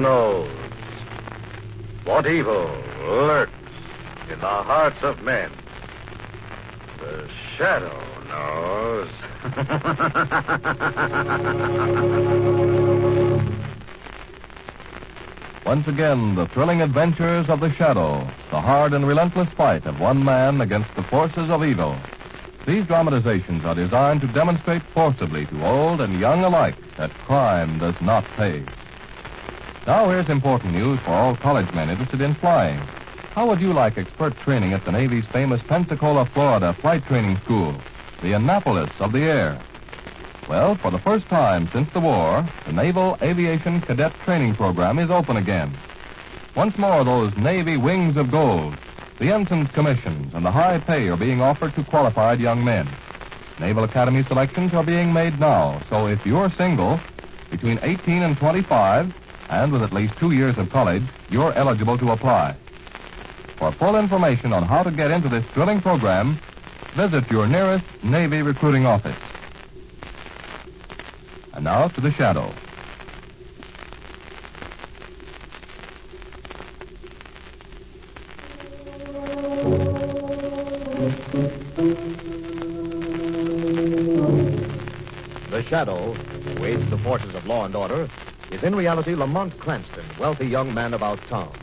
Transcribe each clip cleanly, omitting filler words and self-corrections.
knows? What evil lurks in the hearts of men? The shadow knows. Once again, the thrilling adventures of the Shadow, the hard and relentless fight of one man against the forces of evil. These dramatizations are designed to demonstrate forcibly to old and young alike that crime does not pay. Now here's important news for all college men interested in flying. How would you like expert training at the Navy's famous Pensacola, Florida Flight Training School, the Annapolis of the air? Well, for the first time since the war, the Naval Aviation Cadet Training Program is open again. Once more, those Navy wings of gold, the ensign's commissions, and the high pay are being offered to qualified young men. Naval Academy selections are being made now, so if you're single, between 18 and 25, and with at least 2 years of college, you're eligible to apply. For full information on how to get into this thrilling program, visit your nearest Navy recruiting office. And now to the Shadow. The Shadow, who aids the forces of law and order, is in reality Lamont Cranston, wealthy young man about town.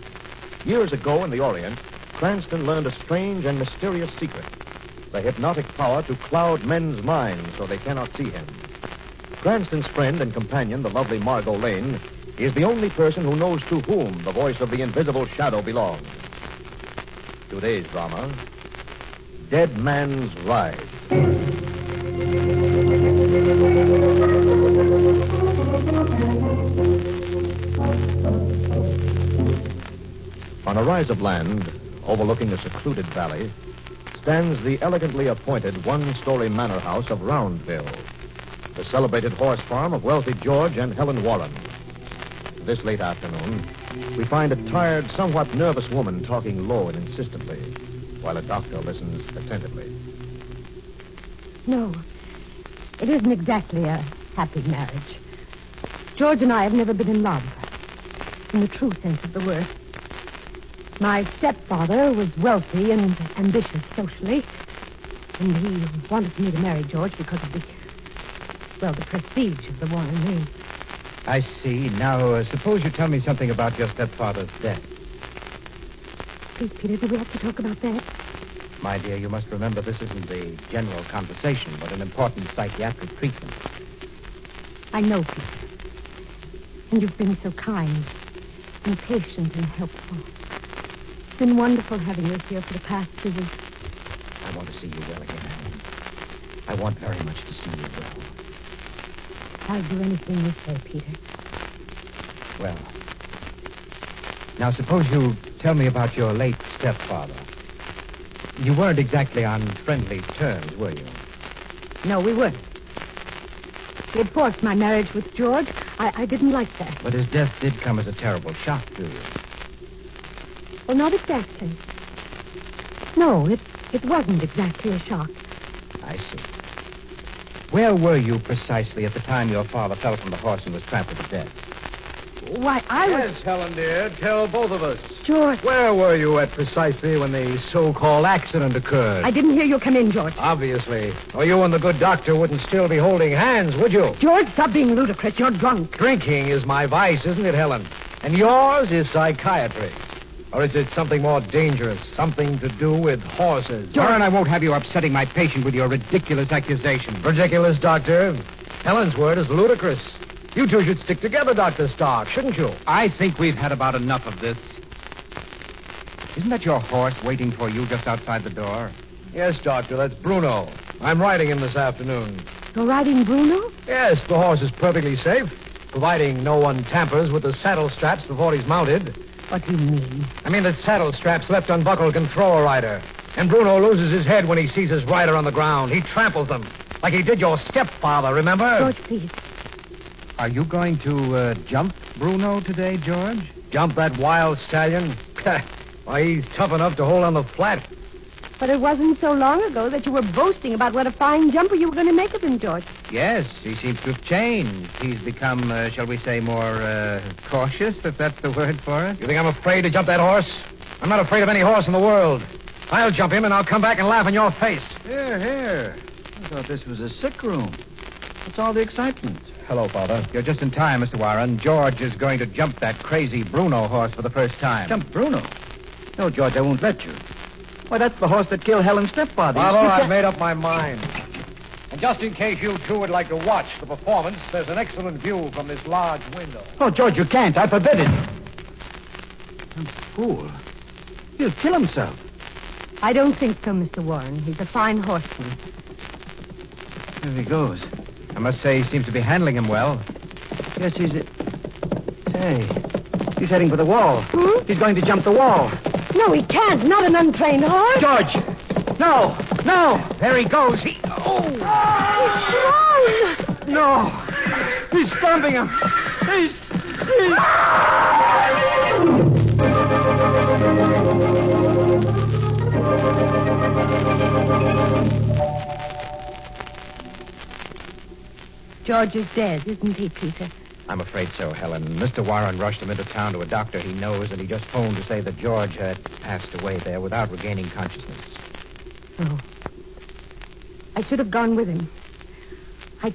Years ago in the Orient, Cranston learned a strange and mysterious secret, the hypnotic power to cloud men's minds so they cannot see him. Cranston's friend and companion, the lovely Margot Lane, is the only person who knows to whom the voice of the invisible Shadow belongs. Today's drama, Deadman's Ride. On a rise of land, overlooking a secluded valley, stands the elegantly appointed one-story manor house of Roundville, the celebrated horse farm of wealthy George and Helen Warren. This late afternoon, we find a tired, somewhat nervous woman talking low and insistently, while a doctor listens attentively. No, it isn't exactly a happy marriage. George and I have never been in love, in the true sense of the word. My stepfather was wealthy and ambitious socially, and he wanted me to marry George because of the prestige of the Warren name. I see. Now, suppose you tell me something about your stepfather's death. Please, Peter, do we have to talk about that? My dear, you must remember this isn't a general conversation, but an important psychiatric treatment. I know, Peter. And you've been so kind and patient and helpful. It's been wonderful having you here for the past 2 weeks. I want to see you well again, Helen. I want very much to see you well. I'll do anything you say, Peter. Well, now suppose you tell me about your late stepfather. You weren't exactly on friendly terms, were you? No, we weren't. He had forced my marriage with George. I didn't like that. But his death did come as a terrible shock to you. Well, not exactly. No, it wasn't exactly a shock. I see. Where were you precisely at the time your father fell from the horse and was trampled to death? Why, I was... Yes, Helen, dear. Tell both of us. George. Where were you at precisely when the so-called accident occurred? I didn't hear you come in, George. Obviously. Or you and the good doctor wouldn't still be holding hands, would you? George, stop being ludicrous. You're drunk. Drinking is my vice, isn't it, Helen? And yours is psychiatry. Or is it something more dangerous? Something to do with horses? Warren, I won't have you upsetting my patient with your ridiculous accusations. Ridiculous, Doctor. Helen's word is ludicrous. You two should stick together, Dr. Stark, shouldn't you? I think we've had about enough of this. Isn't that your horse waiting for you just outside the door? Yes, Doctor, that's Bruno. I'm riding him this afternoon. You're riding Bruno? Yes, the horse is perfectly safe, providing no one tampers with the saddle straps before he's mounted. What do you mean? I mean the saddle straps left unbuckled can throw a rider. And Bruno loses his head when he sees his rider on the ground. He tramples them, like he did your stepfather, remember? George, please. Are you going to jump Bruno today, George? Jump that wild stallion? Why, he's tough enough to hold on the flat. But it wasn't so long ago that you were boasting about what a fine jumper you were going to make of him, George. Yes, he seems to have changed. He's become, shall we say, more cautious, if that's the word for it. You think I'm afraid to jump that horse? I'm not afraid of any horse in the world. I'll jump him, and I'll come back and laugh in your face. Here. I thought this was a sick room. What's all the excitement? Hello, Father. You're just in time, Mr. Warren. George is going to jump that crazy Bruno horse for the first time. Jump Bruno? No, George, I won't let you. Why, that's the horse that killed Helen's stepfather. Father, I've made up my mind. And just in case you two would like to watch the performance, there's an excellent view from this large window. Oh, George, you can't. I forbid it. Fool. He'll kill himself. I don't think so, Mr. Warren. He's a fine horseman. There he goes. I must say he seems to be handling him well. Yes, Say, he's heading for the wall. Hmm? He's going to jump the wall. No, he can't. Not an untrained horse. George! No! No! There he goes. He's thrown. No! He's stomping him! He's... George is dead, isn't he, Peter? I'm afraid so, Helen. Mr. Warren rushed him into town to a doctor he knows, and he just phoned to say that George had passed away there without regaining consciousness. Oh. I should have gone with him. I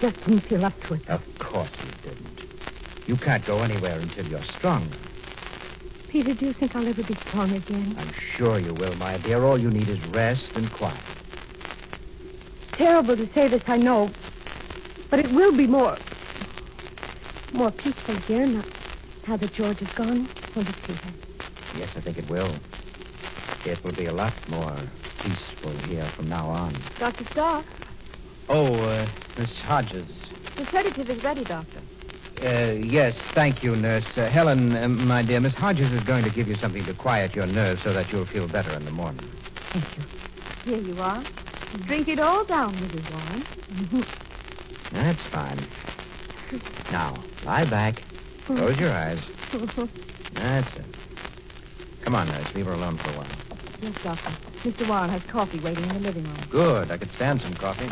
just didn't feel up to it. Of course you didn't. You can't go anywhere until you're strong. Peter, do you think I'll ever be strong again? I'm sure you will, my dear. All you need is rest and quiet. Terrible to say this, I know. But it will be more peaceful here now that George is gone, won't it, Peter? Yes, I think it will. It will be a lot more peaceful here from now on. Dr. Starr, Oh, Miss Hodges. the sedative is ready, Doctor. Yes, thank you, Nurse. Helen, my dear, Miss Hodges is going to give you something to quiet your nerves so that you'll feel better in the morning. Thank you. Here you are. Drink it all down, Mrs. Warren. That's fine. Now, lie back. Close your eyes. That's it. Come on, Nurse. Leave her alone for a while. Yes, Doctor. Mr. Warren has coffee waiting in the living room. Good. I could stand some coffee.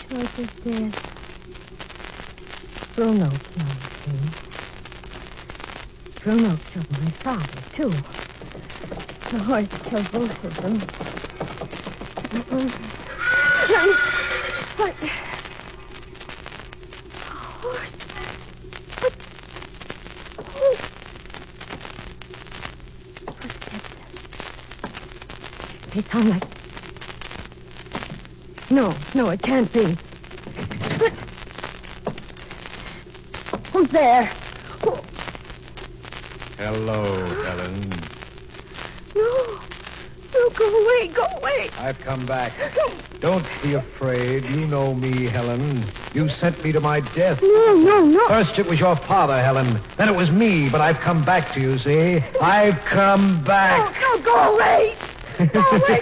George is dead. Bruno killed him. Bruno killed my father, too. The horse killed both of them. What? Horse? What? They sound like... No, it can't be. Who's there? Hello, Helen. No, go away. I've come back. Don't be afraid. You know me, Helen. You sent me to my death. No. First it was your father, Helen. Then it was me, but I've come back to you, see? I've come back. No, go away. Go away.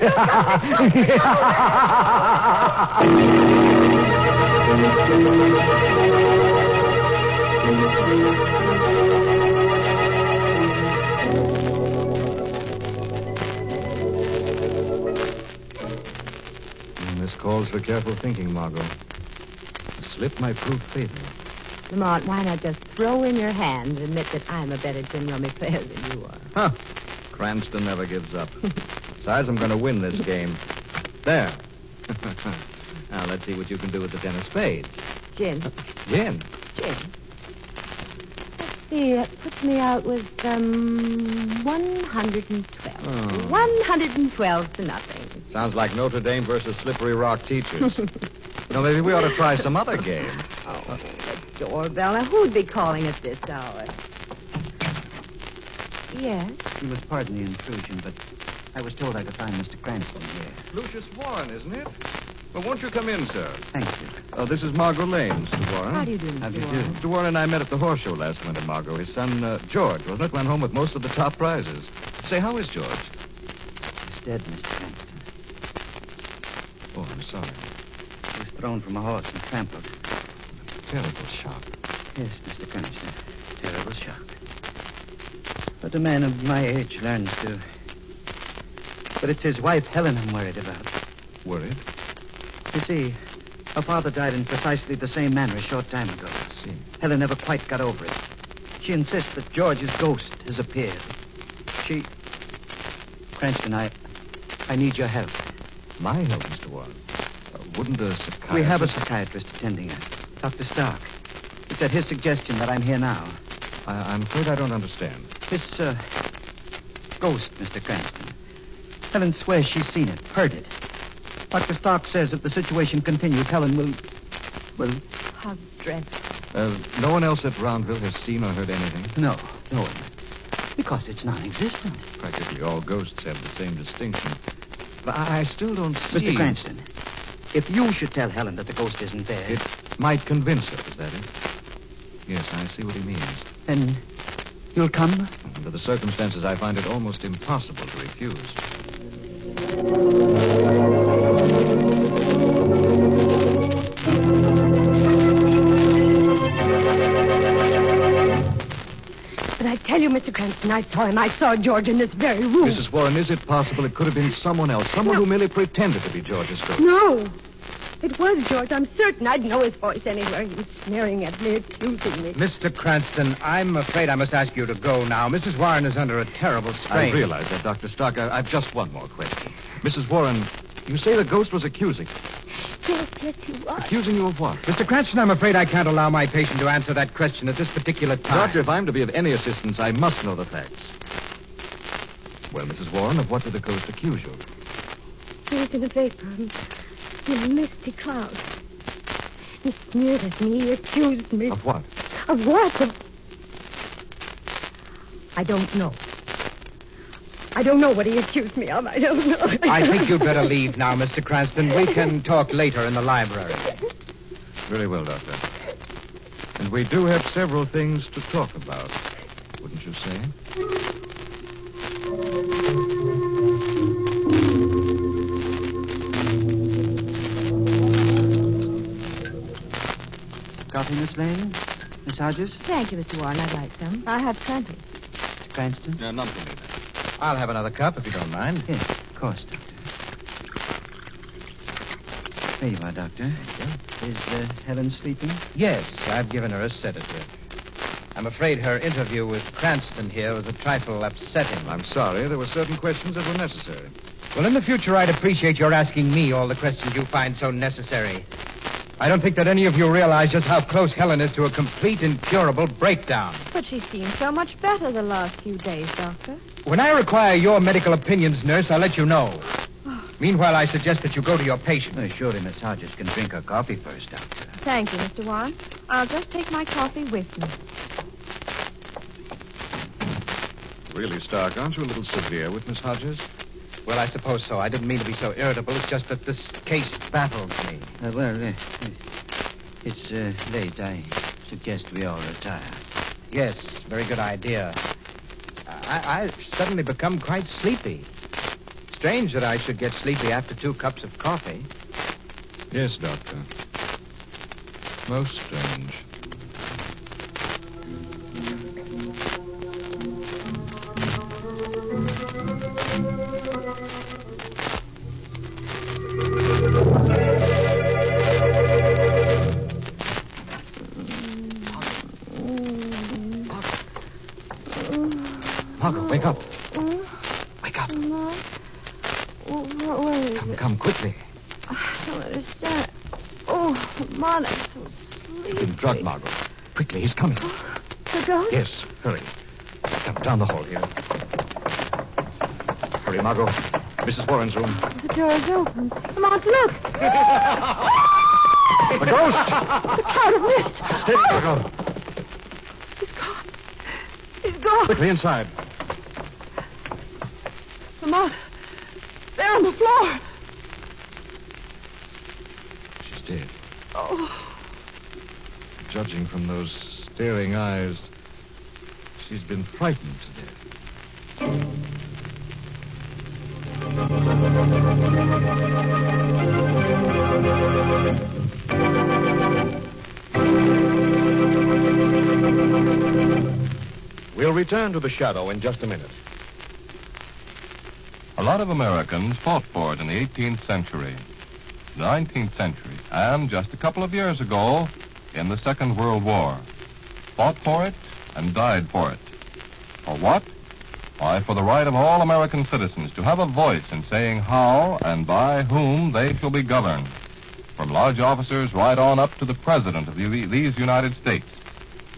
This calls for careful thinking, Margot. A slip might prove fatal. Lamont, why not just throw in your hand and admit that I'm a better gin rummy player than you are? Huh. Cranston never gives up. Besides, I'm going to win this game. There. Now, let's see what you can do with the 10 of spades. Gin. Gin. See, that puts me out with, 112. Oh. 112 to nothing. Sounds like Notre Dame versus Slippery Rock teachers. Maybe we ought to try some other game. Oh, the doorbell. Now, who'd be calling at this hour? Yes? You must pardon the intrusion, but I was told I could find Mr. Cranston here. Lucius Warren, isn't it? Well, won't you come in, sir? Thank you. This is Margot Lane, Mr. Warren. How do you do, Mr. How do you Warren? Mr. Warren and I met at the horse show last winter, Margot. His son, George, wasn't it? Went home with most of the top prizes. Say, how is George? dead, Mr. Cranston. Oh, I'm sorry. He was thrown from a horse and trampled. Terrible shock. Yes, Mr. Cranston. Terrible shock. But a man of my age learns to. But it's his wife, Helen, I'm worried about. Worried? You see, her father died in precisely the same manner a short time ago. I see. Helen never quite got over it. She insists that George's ghost has appeared. Cranston, I need your help. My help, Mr. Warren. Wouldn't a psychiatrist... We have a psychiatrist attending her, Dr. Stark. It's at his suggestion that I'm here now. I'm afraid I don't understand. This, ghost, Mr. Cranston. Helen swears she's seen it, heard it. Dr. Stark says if the situation continues, Helen will... How dreadful. No one else at Roundville has seen or heard anything? No one. Because it's non-existent. Practically all ghosts have the same distinction. But I still don't see... Mr. Cranston, if you should tell Helen that the ghost isn't there... It might convince her, is that it? Yes, I see what he means. Then you'll come? Under the circumstances, I find it almost impossible to refuse. But I tell you, Mr. Cranston, I saw him. I saw George in this very room. Mrs. Warren, is it possible it could have been someone else? Someone who merely pretended to be George's ghost? No. It was George. I'm certain I'd know his voice anywhere. He was sneering at me, accusing me. Mr. Cranston, I'm afraid I must ask you to go now. Mrs. Warren is under a terrible strain. I realize that, Dr. Stark. I've just one more question. Mrs. Warren, you say the ghost was accusing you. Yes, he was. Accusing you of what? Mr. Cranston, I'm afraid I can't allow my patient to answer that question at this particular time. Doctor, if I'm to be of any assistance, I must know the facts. Well, Mrs. Warren, of what did the ghost accuse you? He was in a vapor, in a misty cloud. He sneered at me. He accused me. Of what? Of what? I don't know. I don't know what he accused me of. I don't know. I think you'd better leave now, Mr. Cranston. We can talk later in the library. Very well, Doctor. And we do have several things to talk about, wouldn't you say? Coffee, Miss Lane? Miss Hodges? Thank you, Mr. Warren. I'd like some. I have plenty. Mr. Cranston? No, none for me, then. I'll have another cup if you don't mind. Yes, of course, Doctor. There you are, Doctor. Is Helen sleeping? Yes, I've given her a sedative. I'm afraid her interview with Cranston here was a trifle upsetting. I'm sorry. There were certain questions that were necessary. Well, in the future, I'd appreciate your asking me all the questions you find so necessary. I don't think that any of you realize just how close Helen is to a complete, incurable breakdown. But she seems so much better the last few days, Doctor. When I require your medical opinions, nurse, I'll let you know. Meanwhile, I suggest that you go to your patient. Oh, surely Miss Hodges can drink her coffee first, Doctor. Thank you, Mr. Warren. I'll just take my coffee with me. Really, Stark, aren't you a little severe with Miss Hodges? Well, I suppose so. I didn't mean to be so irritable. It's just that this case baffles me. It's late. I suggest we all retire. Yes, very good idea. I've suddenly become quite sleepy. Strange that I should get sleepy after 2 cups of coffee. Yes, Doctor. Most strange. Margot, wake up. Wake up. What is it? Come quickly. I don't understand. Oh, Mom, I'm so sleepy. You've been drugged, Margot. Quickly, he's coming. The ghost? Yes, hurry. Down the hall here. Hurry, Margot. Mrs. Warren's room. The door is open. Come on, look. The ghost! The cloud of mist. Steady, Margot. He's gone. He's gone. Quickly inside. Lamont, there on the floor. She's dead. Oh, Judging from those staring eyes, she's been frightened to death. We'll return to the shadow in just a minute. A lot of Americans fought for it in the 18th century, the 19th century, and just a couple of years ago in the Second World War. Fought for it and died for it. For what? Why, for the right of all American citizens to have a voice in saying how and by whom they shall be governed. From lodge officers right on up to the President of these United States.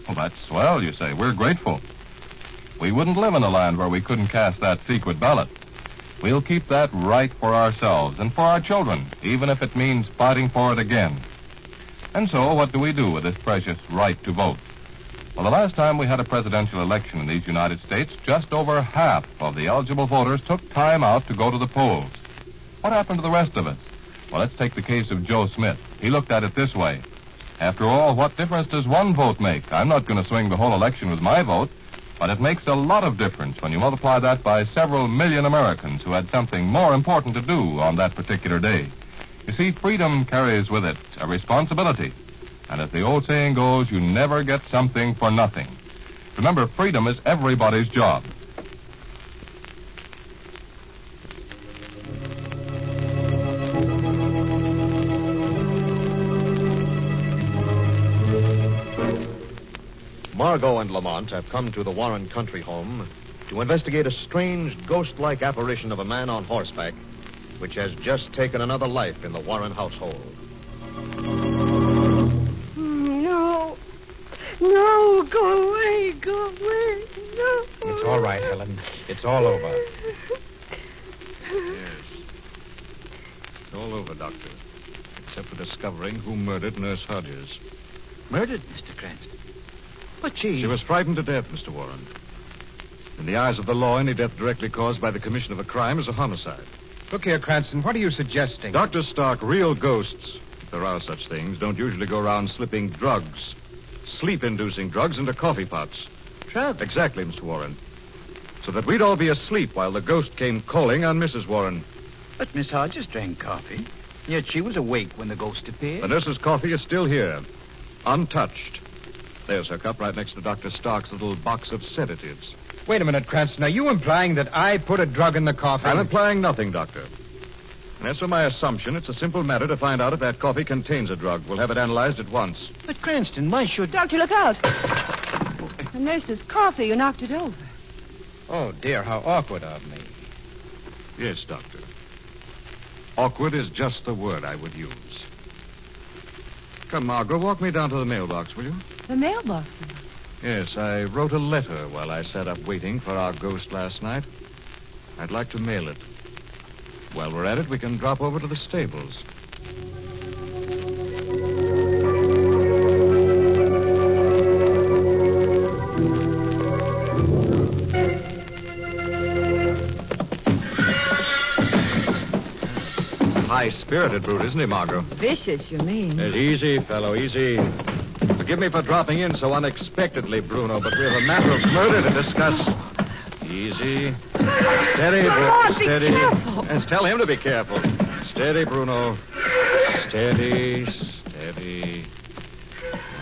Well, that's swell, you say. We're grateful. We wouldn't live in a land where we couldn't cast that secret ballot. We'll keep that right for ourselves and for our children, even if it means fighting for it again. And so, what do we do with this precious right to vote? Well, the last time we had a presidential election in these United States, just over half of the eligible voters took time out to go to the polls. What happened to the rest of us? Well, let's take the case of Joe Smith. He looked at it this way. After all, what difference does one vote make? I'm not going to swing the whole election with my vote, but it makes a lot of difference when you multiply that by several million Americans who had something more important to do on that particular day. You see, freedom carries with it a responsibility. And as the old saying goes, you never get something for nothing. Remember, freedom is everybody's job. Margot and Lamont have come to the Warren country home to investigate a strange, ghost-like apparition of a man on horseback, which has just taken another life in the Warren household. No. No, go away, go away. No. It's all right, Helen. It's all over. Yes. It's all over, Doctor. Except for discovering who murdered Nurse Hodges. Murdered, Mr. Cranston? But she... She was frightened to death, Mr. Warren. In the eyes of the law, any death directly caused by the commission of a crime is a homicide. Look here, Cranston, what are you suggesting? Dr. Stark, real ghosts, if there are such things, don't usually go around slipping drugs, sleep-inducing drugs into coffee pots. Drugs? Exactly, Mr. Warren. So that we'd all be asleep while the ghost came calling on Mrs. Warren. But Miss Hodges drank coffee. Yet she was awake when the ghost appeared. The nurse's coffee is still here, untouched. There's her cup right next to Dr. Stark's little box of sedatives. Wait a minute, Cranston. Are you implying that I put a drug in the coffee? I'm implying nothing, Doctor. And as for my assumption, it's a simple matter to find out if that coffee contains a drug. We'll have it analyzed at once. But Cranston, why should... Doctor, look out. The nurse's coffee. You knocked it over. Oh, dear, how awkward of me. Yes, Doctor. Awkward is just the word I would use. Come, Margot, walk me down to the mailbox, will you? The mailbox. Yes, I wrote a letter while I sat up waiting for our ghost last night. I'd like to mail it. While we're at it, we can drop over to the stables. High-spirited brute, isn't he, Margot? Vicious, you mean? Yes, easy, fellow, easy. Forgive me for dropping in so unexpectedly, Bruno, but we have a matter of murder to discuss. Easy. Steady, Bruno. Steady. Yes, tell him to be careful. Steady, Bruno. Steady, steady.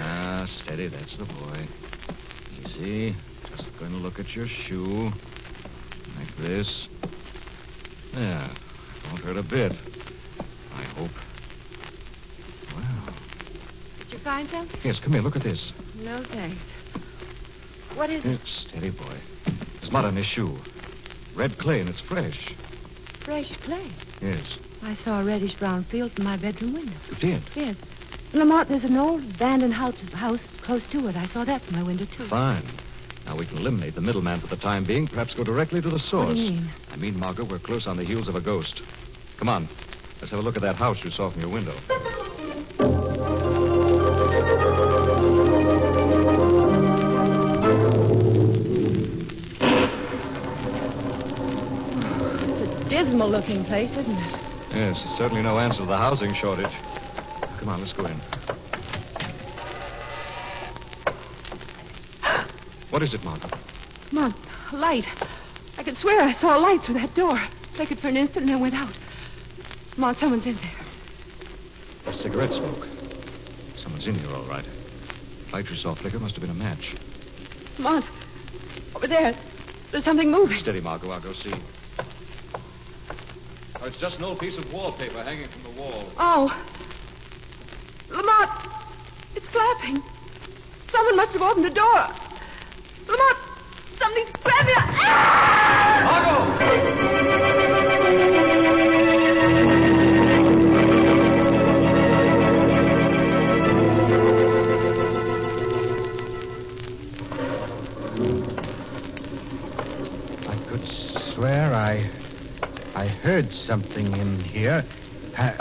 Ah, steady, that's the boy. Easy. Just going to look at your shoe. Like this. Yeah, won't hurt a bit. I hope. Wow. Did you find some? Yes, come here, look at this. No, thanks. What is it? Steady, boy. There's mud on his shoe. Red clay, and it's fresh. Fresh clay. Yes. I saw a reddish-brown field from my bedroom window. You did? Yes. Lamont, there's an old abandoned house close to it. I saw that from my window, too. Fine. Now we can eliminate the middleman for the time being, perhaps go directly to the source. What do you mean? I mean, Margot, we're close on the heels of a ghost. Come on. Let's have a look at that house you saw from your window. Dismal-looking place, isn't it? Yes, it's certainly no answer to the housing shortage. Come on, let's go in. What is it, Margot? Come on, a light. I could swear I saw a light through that door. flickered for an instant and then went out. Come on, someone's in there. Cigarette smoke. Someone's in here, all right. Light you saw flicker must have been a match. Come on. Over there. There's something moving. Steady, Margot. I'll go see. Oh, it's just an old piece of wallpaper hanging from the wall. Oh. Lamont, it's flapping. Someone must have opened the door. Lamont, somebody's grabbing me. Margot! Swear I heard something in here.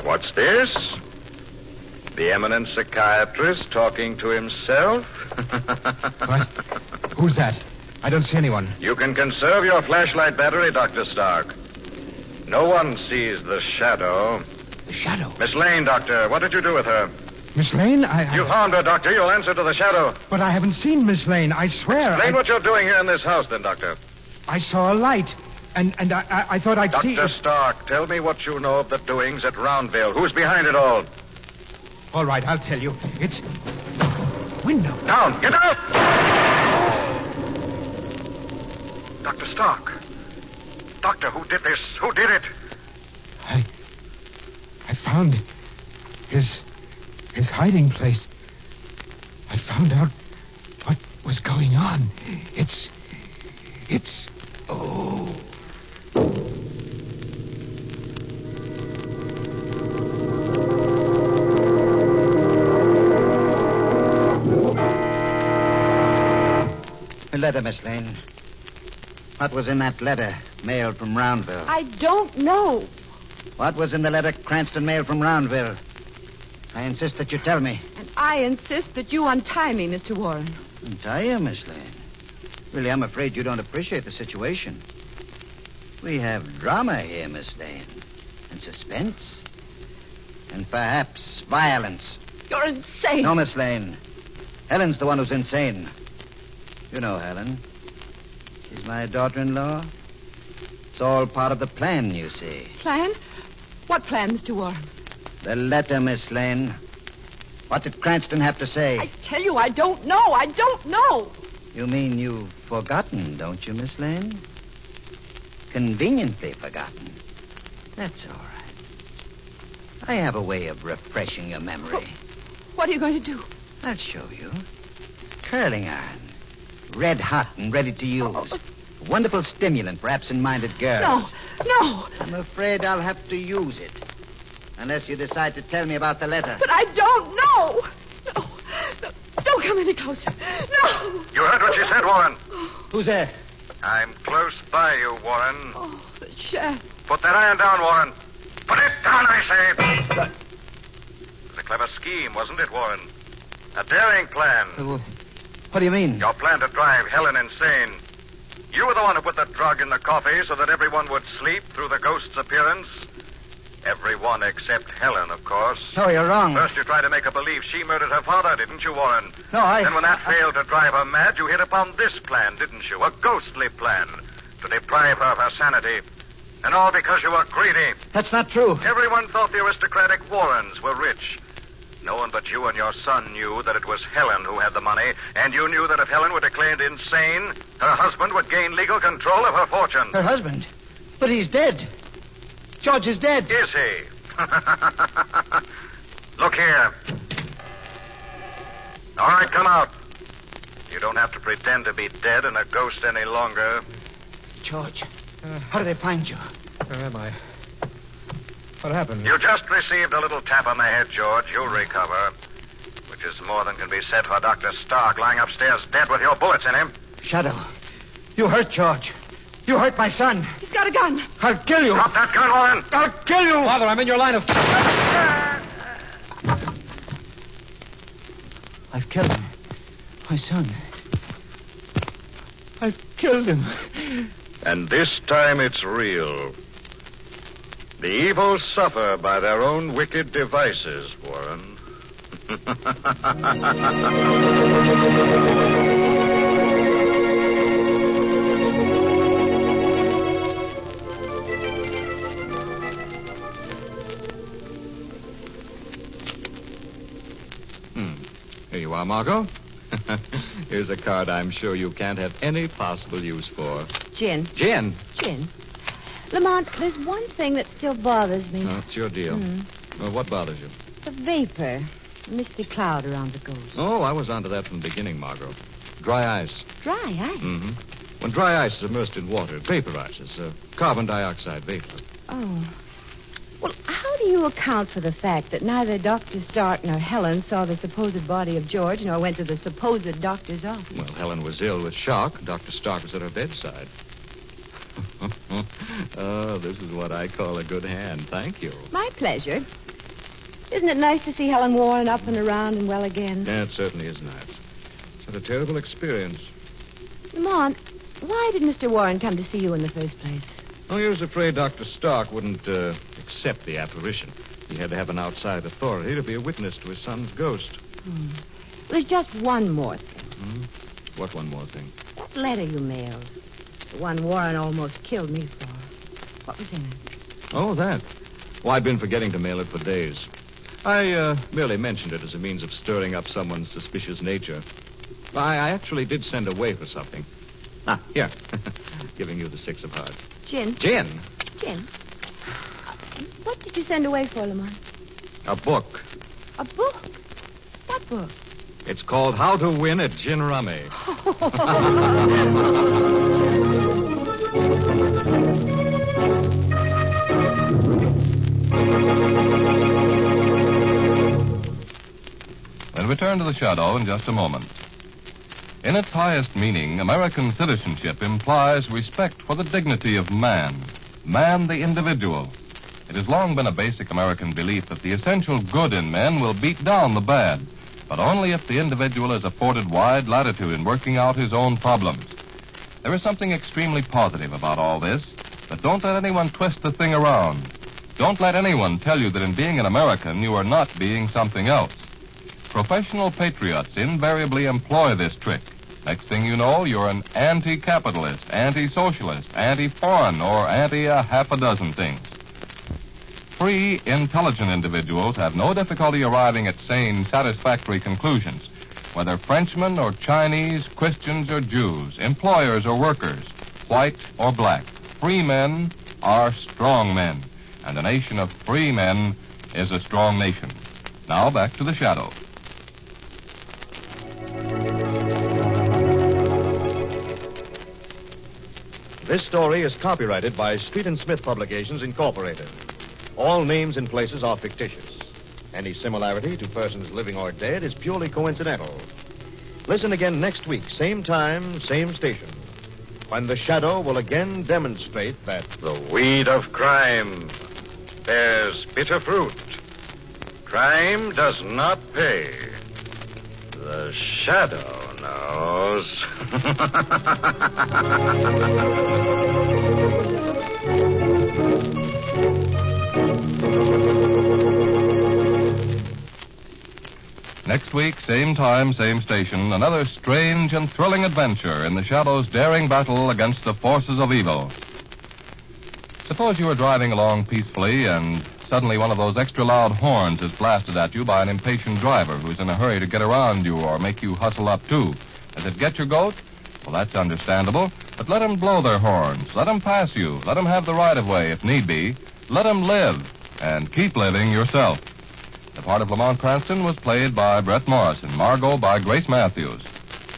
What's this? The eminent psychiatrist talking to himself? What? Who's that? I don't see anyone. You can conserve your flashlight battery, Dr. Stark. No one sees the shadow. The shadow? Miss Lane, Doctor, what did you do with her? Miss Lane? You found her, Doctor. You'll answer to the shadow. But I haven't seen Miss Lane. I swear. Explain what you're doing here in this house, then, Doctor. I saw a light, and I thought I'd see... Dr. Stark, tell me what you know of the doings at Roundville. Who's behind it all? All right, I'll tell you. It's... window. Down! Get out! Dr. Stark. Doctor, who did this? Who did it? I found his hiding place. I found out what was going on. It's... Oh. A letter, Miss Lane. What was in that letter mailed from Roundville? I don't know. What was in the letter Cranston mailed from Roundville? I insist that you tell me. And I insist that you untie me, Mr. Warren. Untie you, Miss Lane? Really, I'm afraid you don't appreciate the situation. We have drama here, Miss Lane. And suspense. And perhaps violence. You're insane. No, Miss Lane. Helen's the one who's insane. You know Helen. She's my daughter-in-law. It's all part of the plan, you see. Plan? What plan, Mr. Warren? The letter, Miss Lane. What did Cranston have to say? I tell you, I don't know. I don't know. You mean you've forgotten, don't you, Miss Lane? Conveniently forgotten. That's all right. I have a way of refreshing your memory. What are you going to do? I'll show you. Curling iron. Red hot and ready to use. Wonderful stimulant for absent-minded girls. No. I'm afraid I'll have to use it. Unless you decide to tell me about the letter. But I don't know. No. Don't come any closer. No. You heard what she said, Warren. Who's there? I'm close by you, Warren. Oh, the shaft. Put that iron down, Warren. Put it down, I say. It was a clever scheme, wasn't it, Warren? A daring plan. What do you mean? Your plan to drive Helen insane. You were the one who put the drug in the coffee so that everyone would sleep through the ghost's appearance. Everyone except Helen, of course. No, you're wrong. First you tried to make her believe she murdered her father, didn't you, Warren? No, Then when that failed to drive her mad, you hit upon this plan, didn't you? A ghostly plan to deprive her of her sanity. And all because you were greedy. That's not true. Everyone thought the aristocratic Warrens were rich. No one but you and your son knew that it was Helen who had the money, and you knew that if Helen were declared insane, her husband would gain legal control of her fortune. Her husband? But he's dead. George is dead. Is he? Look here. All right, come out. You don't have to pretend to be dead and a ghost any longer. George, how did they find you? Where am I? What happened? You just received a little tap on the head, George. You'll recover. Which is more than can be said for Dr. Stark lying upstairs dead with your bullets in him. Shadow, you hurt George. You hurt my son. He's got a gun. I'll kill you. Drop that gun, Warren. I'll kill you. Father, I'm in your line of... I've killed him. My son. I've killed him. And this time it's real. The evil suffer by their own wicked devices, Warren. Here you are, Margot. Here's a card I'm sure you can't have any possible use for. Gin. Gin? Gin. Lamont, there's one thing that still bothers me. Oh, it's your deal. Well, what bothers you? The vapor. The misty cloud around the ghost. Oh, I was onto that from the beginning, Margot. Dry ice. Dry ice? Mm-hmm. When dry ice is immersed in water, it vaporizes. Carbon dioxide vapor. Oh. Well, how do you account for the fact that neither Dr. Stark nor Helen saw the supposed body of George nor went to the supposed doctor's office? Well, Helen was ill with shock. Dr. Stark was at her bedside. Oh, this is what I call a good hand. Thank you. My pleasure. Isn't it nice to see Helen Warren up and around and well again? Yeah, it certainly is nice. It's had a terrible experience. Lamont, why did Mr. Warren come to see you in the first place? Oh, he was afraid Dr. Stark wouldn't accept the apparition. He had to have an outside authority to be a witness to his son's ghost. There's just one more thing. What one more thing? That letter you mailed. The one Warren almost killed me for. What was in it? Oh, that. Well, I'd been forgetting to mail it for days. I merely mentioned it as a means of stirring up someone's suspicious nature. I actually did send away for something. Ah, here. Giving you the 6 of hearts. Gin. Gin? Gin. What did you send away for, Lamont? A book. A book? What book? It's called How to Win at Gin Rummy. We'll return to the shadow in just a moment. In its highest meaning, American citizenship implies respect for the dignity of man the individual. It has long been a basic American belief that the essential good in men will beat down the bad, but only if the individual is afforded wide latitude in working out his own problems. There is something extremely positive about all this, but don't let anyone twist the thing around. Don't let anyone tell you that in being an American, you are not being something else. Professional patriots invariably employ this trick. Next thing you know, you're an anti-capitalist, anti-socialist, anti-foreign, or anti-half a dozen things. Free, intelligent individuals have no difficulty arriving at sane, satisfactory conclusions, whether Frenchmen or Chinese, Christians or Jews, employers or workers, white or black. Free men are strong men, and a nation of free men is a strong nation. Now back to the shadow. This story is copyrighted by Street and Smith Publications, Incorporated. All names and places are fictitious. Any similarity to persons living or dead is purely coincidental. Listen again next week, same time, same station, when the shadow will again demonstrate that the weed of crime bears bitter fruit. Crime does not pay. The shadow knows. Next week, same time, same station, another strange and thrilling adventure in the Shadow's daring battle against the forces of evil. Suppose you are driving along peacefully and suddenly one of those extra loud horns is blasted at you by an impatient driver who's in a hurry to get around you or make you hustle up too. Does it get your goat? Well, that's understandable, but let them blow their horns. Let them pass you. Let them have the right of way if need be. Let them live, and keep living yourself. The part of Lamont Cranston was played by Brett Morris and Margot by Grace Matthews.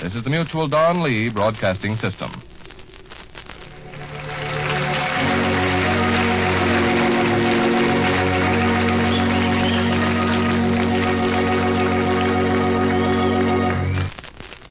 This is the Mutual Don Lee Broadcasting System.